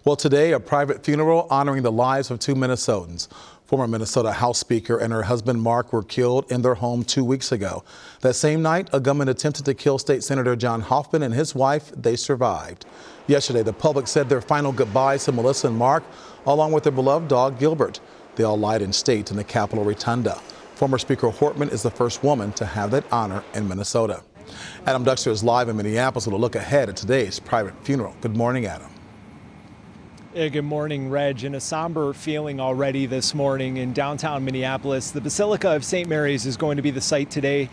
Well, today, a private funeral honoring the lives of two Minnesotans. Former Minnesota House Speaker and her husband Mark were killed in their home 2 weeks ago. That same night, a gunman attempted to kill State Senator John Hoffman and his wife. They survived. Yesterday, the public said their final goodbyes to Melissa and Mark, along with their beloved dog Gilbert. They all lied in state in the Capitol Rotunda. Former Speaker Hortman is the first woman to have that honor in Minnesota. Adam Duxter is live in Minneapolis with a look ahead at today's private funeral. Good morning, Adam. Good morning, Reg. In a somber feeling already this morning in downtown Minneapolis, the Basilica of St. Mary's is going to be the site today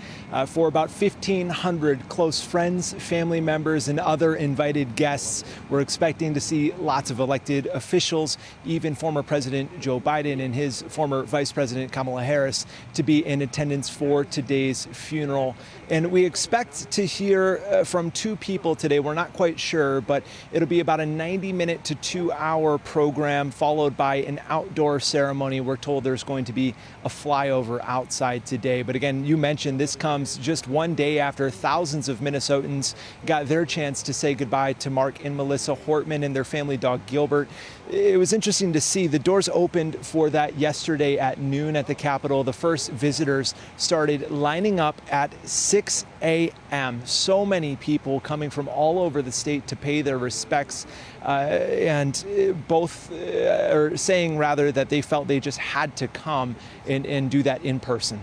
for about 1,500 close friends, family members, and other invited guests. We're expecting to see lots of elected officials, even former President Joe Biden and his former Vice President Kamala Harris, to be in attendance for today's funeral. And we expect to hear from two people today. We're not quite sure, but it'll be about a 90-minute to 2-hour program followed by an outdoor ceremony. We're told there's going to be a flyover outside today. But again, you mentioned this comes just one day after thousands of Minnesotans got their chance to say goodbye to Mark and Melissa Hortman and their family dog Gilbert. It was interesting to see the doors opened for that yesterday at noon at the Capitol. The first visitors started lining up at 6 a.m. So many people coming from all over the state to pay their respects, and both are saying rather that they felt they just had to come and do that in person.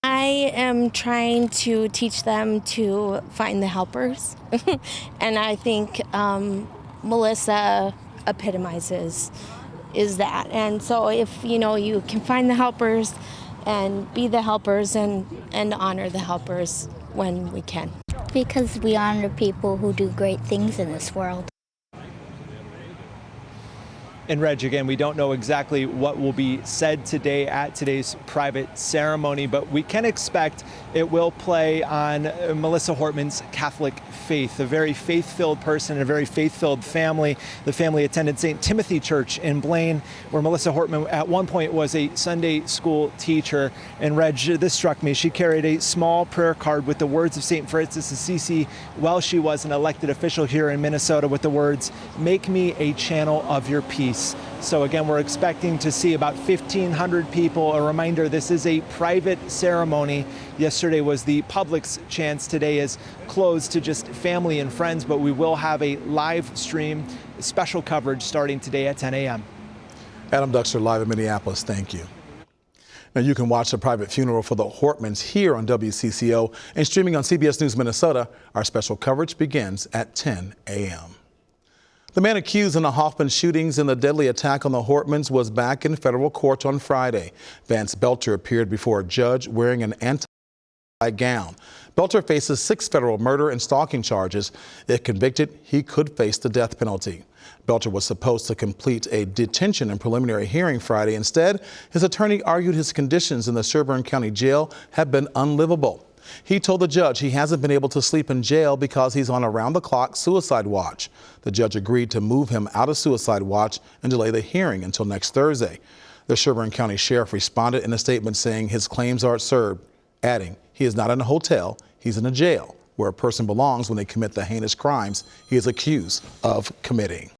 I am trying to teach them to find the helpers, and I think Melissa epitomizes that. And so if you can find the helpers and be the helpers and honor the helpers when we can. Because we honor people who do great things in this world. And Reg, again, we don't know exactly what will be said today at today's private ceremony, but we can expect it will play on Melissa Hortman's Catholic faith, a very faith-filled person and a very faith-filled family. The family attended St. Timothy Church in Blaine, where Melissa Hortman at one point was a Sunday school teacher. And Reg, this struck me. She carried a small prayer card with the words of St. Francis of Assisi while she was an elected official here in Minnesota, with the words, "Make me a channel of your peace." So again, we're expecting to see about 1,500 people. A reminder, this is a private ceremony. Yesterday was the public's chance. Today is closed to just family and friends, but we will have a live stream, special coverage starting today at 10 a.m. Adam Duxter live in Minneapolis. Thank you. Now you can watch the private funeral for the Hortmans here on WCCO and streaming on CBS News Minnesota. Our special coverage begins at 10 a.m. The man accused in the Hoffman shootings and the deadly attack on the Hortmans was back in federal court on Friday. Vance Boelter appeared before a judge wearing an anti gown. Boelter faces 6 federal murder and stalking charges. If convicted, he could face the death penalty. Boelter was supposed to complete a detention and preliminary hearing Friday. Instead, his attorney argued his conditions in the Sherburne County Jail have been unlivable. He told the judge he hasn't been able to sleep in jail because he's on around-the-clock suicide watch. The judge agreed to move him out of suicide watch and delay the hearing until next Thursday. The Sherburne County Sheriff responded in a statement saying his claims are absurd, adding he is not in a hotel, he's in a jail where a person belongs when they commit the heinous crimes he is accused of committing.